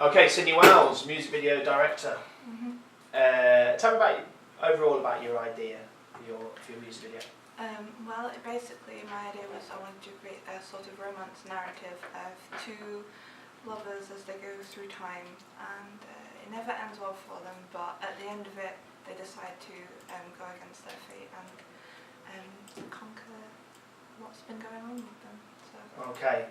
Okay, Sydney Wells, music video director. Mm-hmm. Tell me overall about your idea for your music video. Well, basically my idea was I wanted to create a sort of romance narrative of two lovers as they go through time, and it never ends well for them, but at the end of it they decide to go against their fate and conquer what's been going on with them. So. Okay.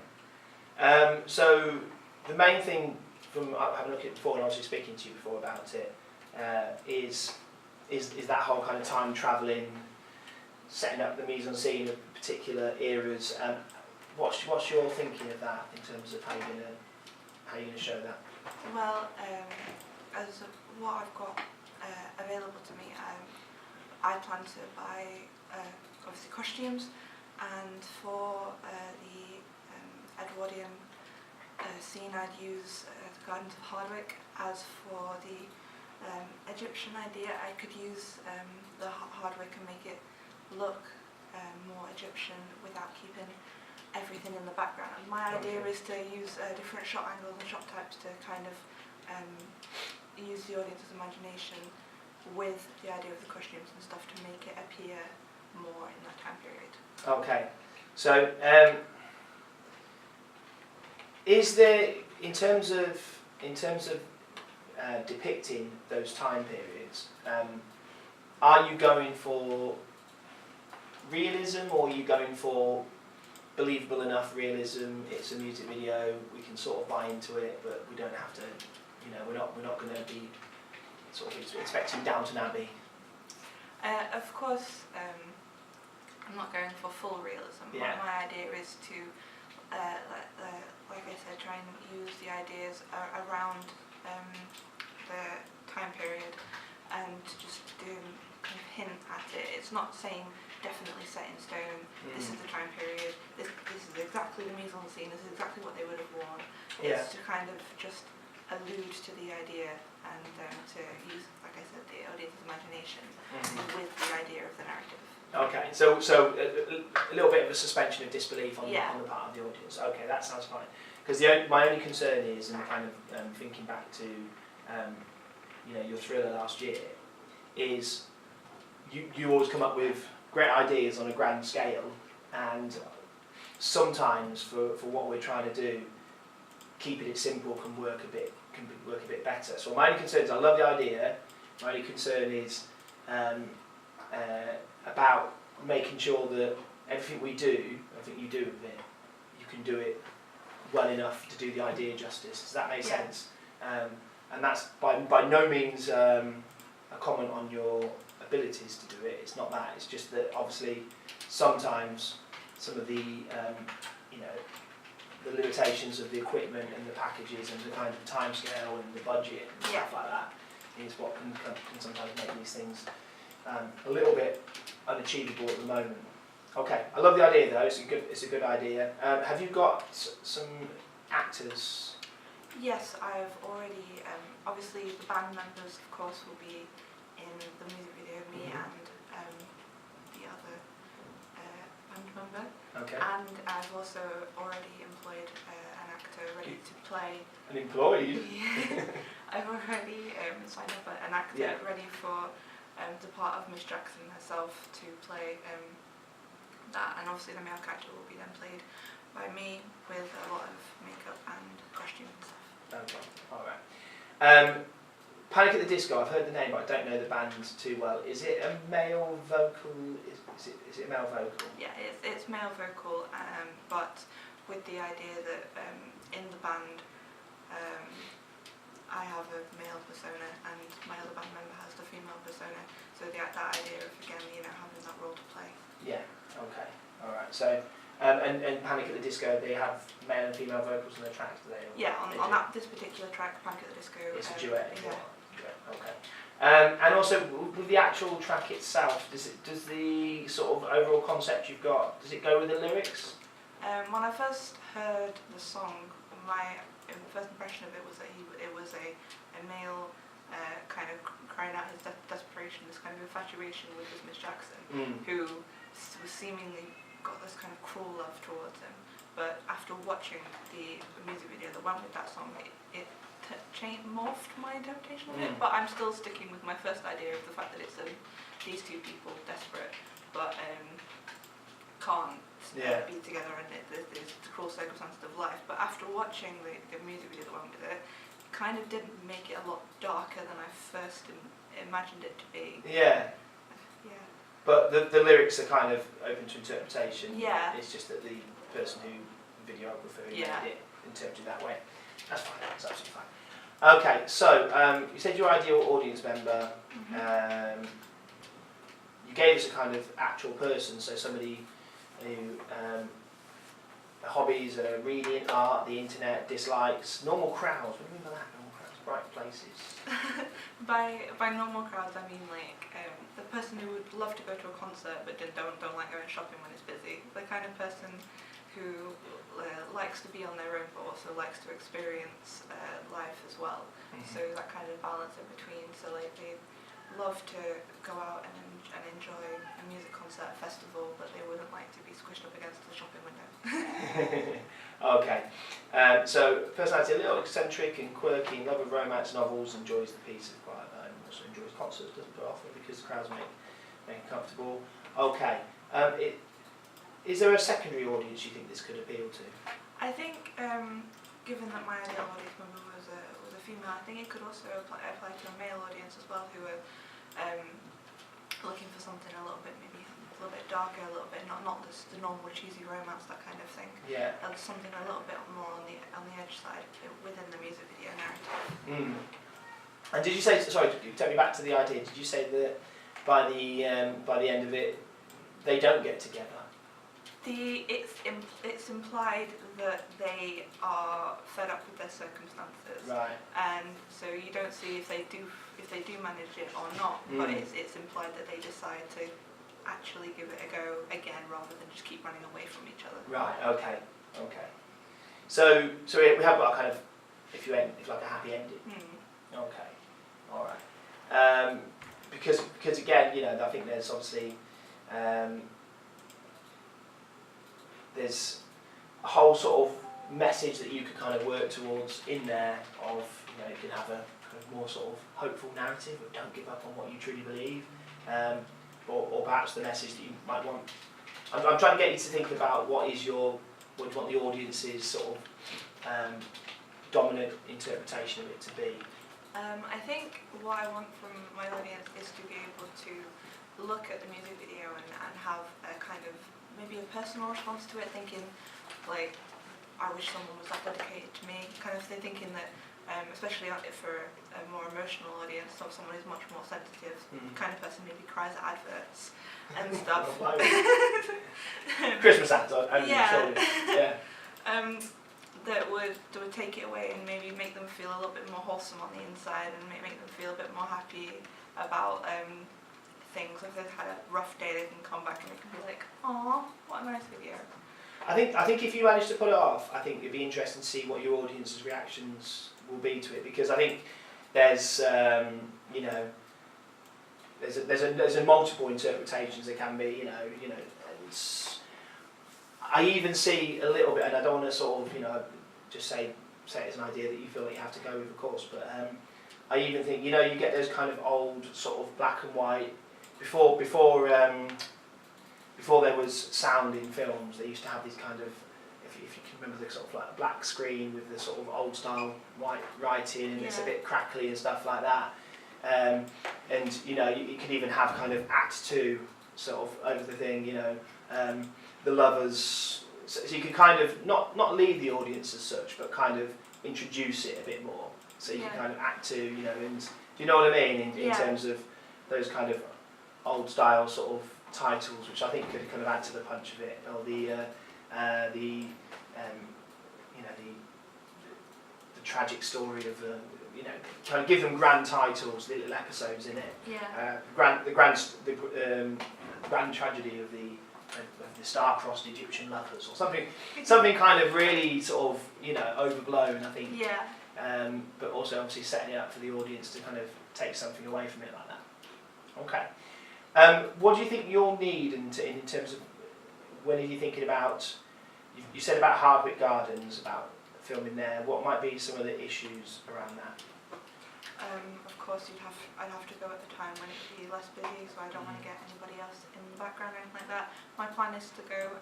So the main thing from having a look at it before and obviously speaking to you before about it is that whole kind of time travelling, setting up the mise-en-scene of particular eras. What's your thinking of that in terms of how you're gonna show that? Well, as what I've got available to me, I plan to buy obviously costumes, and for the Edwardian scene I'd use the Gardens of Hardwick. As for the Egyptian idea, I could use the Hardwick and make it look more Egyptian without keeping everything in the background. And my idea is to use different shot angles and shot types to kind of use the audience's imagination with the idea of the costumes and stuff to make it appear more in that time period. Okay, so is there, in terms of depicting those time periods, are you going for realism, or are you going for believable enough realism? It's a music video, we can sort of buy into it, but we don't have to, we're not going to be sort of expecting Downton Abbey. Of course, I'm not going for full realism. Yeah. My idea is to, like I said, try and use the ideas around the time period and just kind of hint at it. It's not saying definitely set in stone, this is the time period, this is exactly the mise-en-scene, this is exactly what they would have worn. It's to kind of just allude to the idea and to use, like I said, the audience's imagination with the idea of the narrative. Okay, so a little bit of a suspension of disbelief on the part of the audience. Okay, that sounds fine. Because my only concern is, and kind of thinking back to your thriller last year, is you always come up with great ideas on a grand scale, and sometimes for what we're trying to do, keeping it simple can work a bit better. So my only concern is, I love the idea. My only concern is about making sure that everything we do, everything you do with it, you can do it well enough to do the idea justice. Does that make sense? And that's by no means a comment on your abilities to do it. It's not that. It's just that obviously sometimes some of the the limitations of the equipment and the packages and the kind of timescale and the budget and stuff like that is what can sometimes make these things a little bit unachievable at the moment. Okay, I love the idea though. It's a good idea. Have you got some actors? Yes, I've already. Obviously, the band members, of course, will be in the music video. Me and the other band member. Okay. And I've also already employed an actor ready to play. An employee? I've already signed up an actor ready for the part of Miss Jackson herself to play that, and obviously the male character will be then played by me with a lot of makeup and costume and stuff. Okay, alright. Panic at the Disco, I've heard the name but I don't know the band too well. Is it a male vocal? Is it a male vocal? Yeah, it's male vocal, but with the idea that in the band I have a male persona and my other band member has the female persona, so that idea of again having that role to play. Yeah, okay, alright. So and Panic at the Disco, they have male and female vocals on their tracks, do they? Yeah, on this particular track, Panic at the Disco. It's a duet. Yeah. Okay. And also with the actual track itself, does the sort of overall concept you've got, does it go with the lyrics? When I first heard the song, my first impression of it was that it was a male kind of crying out his desperation, this kind of infatuation with this Miss Jackson, who was seemingly got this kind of cruel love towards him. But after watching the music video that went with that song, it morphed my interpretation of it, but I'm still sticking with my first idea of the fact that it's these two people desperate, but can't be together, and there's the cruel circumstances of life. But after watching the music video that went with it, kind of did make it a lot darker than I first imagined it to be. Yeah. Yeah. But the lyrics are kind of open to interpretation. Yeah. It's just that the person videographer who made it interpreted that way. That's fine. That's absolutely fine. Okay, so you said your ideal audience member. You gave us a kind of actual person, so somebody who hobbies are reading, art, the internet, dislikes, normal crowds. What do you mean by that? Normal crowds, bright places. by normal crowds, I mean like the person who would love to go to a concert but don't like going shopping when it's busy. The kind of person who likes to be on their own but also likes to experience life as well. So that kind of balance in between. So like they love to go out and enjoy a music concert, festival, but they wouldn't like to be squished up against the shopping window. Okay, so personality a little eccentric and quirky, love of romance novels, enjoys the peace of quiet home, also enjoys concerts, doesn't put off because the crowds make it comfortable. Okay, is there a secondary audience you think this could appeal to? I think, given that my ideal audience member was a female, I think it could also apply to a male audience as well, who are looking for something a little bit darker, a little bit not just the normal cheesy romance, that kind of thing. Yeah. Something a little bit more on the edge side within the music video narrative. And did you say? Sorry, take me back to the idea. Did you say that by the end of it, they don't get together? It's implied that they are fed up with their circumstances, right? And so you don't see if they do manage it or not, but it's implied that they decide to actually give it a go again rather than just keep running away from each other. Right. Okay. So we have got a kind of, if you like a happy ending. Okay. All right. Because again, I think there's obviously. There's a whole sort of message that you could kind of work towards in there of, you can have a kind of more sort of hopeful narrative of don't give up on what you truly believe, or perhaps the message that you might want. I'm trying to get you to think about what you want the audience's sort of dominant interpretation of it to be. I think what I want from my audience is to be able to look at the music video and have a kind of maybe a personal response to it, thinking like, I wish someone was that dedicated to me, kind of thing, thinking that especially for a more emotional audience, so someone who's much more sensitive, kind of person maybe cries at adverts and stuff. Christmas ads, that would take it away and maybe make them feel a little bit more wholesome on the inside and make them feel a bit more happy about things. If they've had a rough day, they can come back and they can be like, "Aw, what a nice video." I think if you manage to pull it off, I think it'd be interesting to see what your audience's reactions will be to it, because I think there's there's a multiple interpretations there can be. I even see a little bit, and I don't want to sort of just say it as an idea that you feel like you have to go with, of course, but I even think you get those kind of old sort of black and white. Before there was sound in films, they used to have these kind of, if you can remember, the sort of like black screen with the sort of old style white writing, and it's a bit crackly and stuff like that. And you could even have kind of Act 2 sort of over the thing, the lovers. So you could kind of not lead the audience as such, but kind of introduce it a bit more. So you can kind of Act 2, and do you know what I mean in terms of those kind of old style sort of titles, which I think could kind of add to the punch of it, or the tragic story of kind of give them grand titles, little episodes in it. The grand tragedy of the star-crossed Egyptian lovers, or something kind of really sort of overblown, I think. But also obviously setting it up for the audience to kind of take something away from it like that. Okay. What do you think you'll need in terms of when are you thinking about? You said about Hardwick Gardens, about filming there. What might be some of the issues around that? Of course, I'd have to go at the time when it would be less busy, so I don't want to get anybody else in the background or anything like that. My plan is to go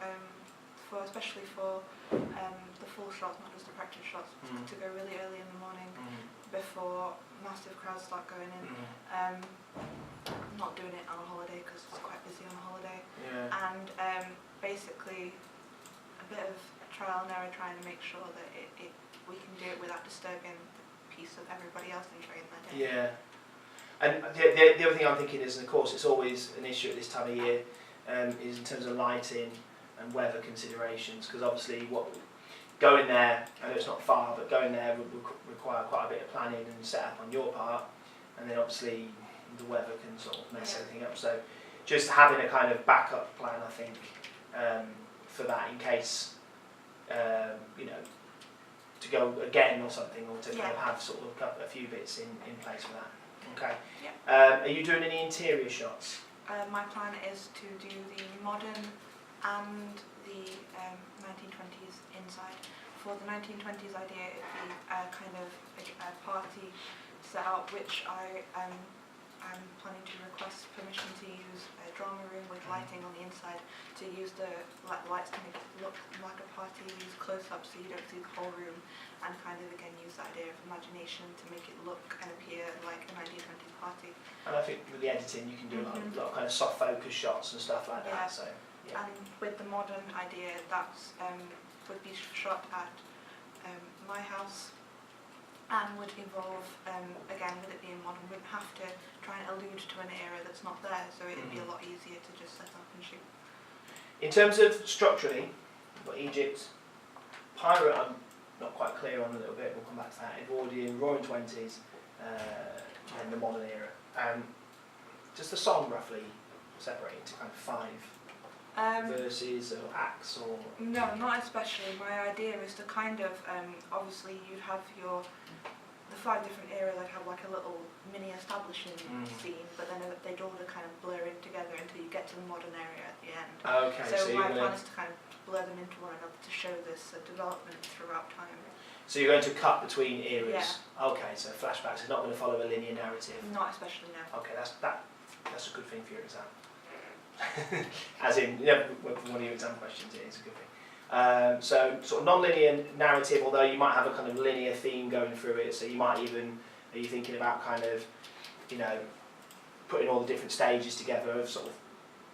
especially for the full shots, not just the practice shots, to go really early in the morning before massive crowds start going in. I'm not doing it on a holiday because it's quite busy on a holiday. And basically a bit of trial and error, trying to make sure that we can do it without disturbing the peace of everybody else enjoying their day. Yeah. And the other thing I'm thinking is, and of course it's always an issue at this time of year, is in terms of lighting and weather considerations, because obviously going there, I know it's not far, but going there would require quite a bit of planning and setup on your part, and then obviously the weather can sort of mess everything up. So just having a kind of backup plan, I think, for that in case, to go again or something, or to kind of have sort of a few bits in place for that. Okay. Are you doing any interior shots? My plan is to do the modern and the 1920s inside. For the 1920s idea, it'd be kind of a party setup, which I'm planning to request permission to use a drama room with lighting on the inside, to use the lights to make it look like a party, use close-ups so you don't see the whole room, and kind of again use the idea of imagination to make it look and appear like a 1920s party. And I think with the editing you can do a lot of kind of soft focus shots and stuff like that. So. Yeah. And with the modern idea, that's would be shot at my house, and would involve, again, with it being modern, wouldn't have to try and allude to an era that's not there, so it'd be a lot easier to just set up and shoot. In terms of structurally, you've got Egypt, Pirate I'm not quite clear on a little bit, we'll come back to that, Edwardian, Roaring Twenties, and the modern era. Does the song roughly separate into kind of 5 verses or acts or? No, not especially. My idea is to kind of, obviously you'd have the 5 different eras, I'd have like a little mini establishing scene, but then they'd all kind of blur in together until you get to the modern era at the end. Okay, so my plan is to kind of blur them into one another to show this development throughout time. So you're going to cut between eras? Yeah. Okay, so flashbacks are not going to follow a linear narrative? Not especially, no. Okay, that's a good thing for your exam. As in, for one of your exam questions, it is a good thing. So sort of non-linear narrative, although you might have a kind of linear theme going through it, so you might even, are you thinking about kind of, putting all the different stages together of sort of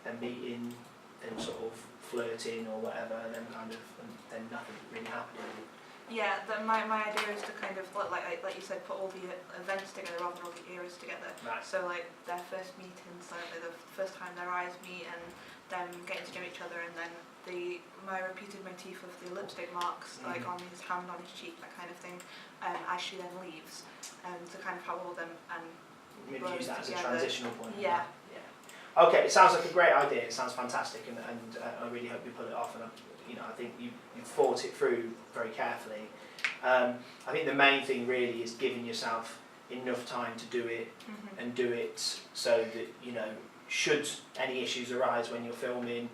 them meeting, them sort of flirting or whatever, and then kind of, and then nothing really happening? Yeah, my idea is to kind of, like you said, put all the events together rather than all the eras together. Right. So like their first meetings, like the first time their eyes meet, and them getting to know each other, and then my repeated motif of the lipstick marks, like on his hand, on his cheek, that kind of thing, as she then leaves, to kind of have all them and maybe use that as a transitional point. Yeah. Okay, it sounds like a great idea. It sounds fantastic, and I really hope you pull it off. And I think you've thought it through very carefully. I think the main thing really is giving yourself enough time to do it, and do it so that should any issues arise when you're filming,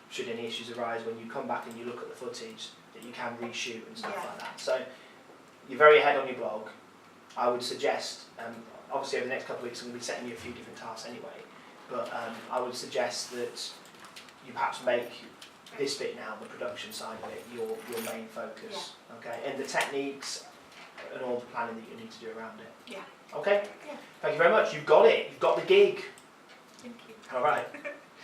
should any issues arise when you come back and you look at the footage, that you can reshoot and stuff like that. So you're very ahead on your blog. I would suggest, obviously over the next couple of weeks I'm going to be setting you a few different tasks anyway. But I would suggest that you perhaps make this bit now, the production side of it, your main focus. Okay, and the techniques and all the planning that you need to do around it. Yeah. Okay. Yeah. Thank you very much. You've got it. You've got the gig. Thank you. All right.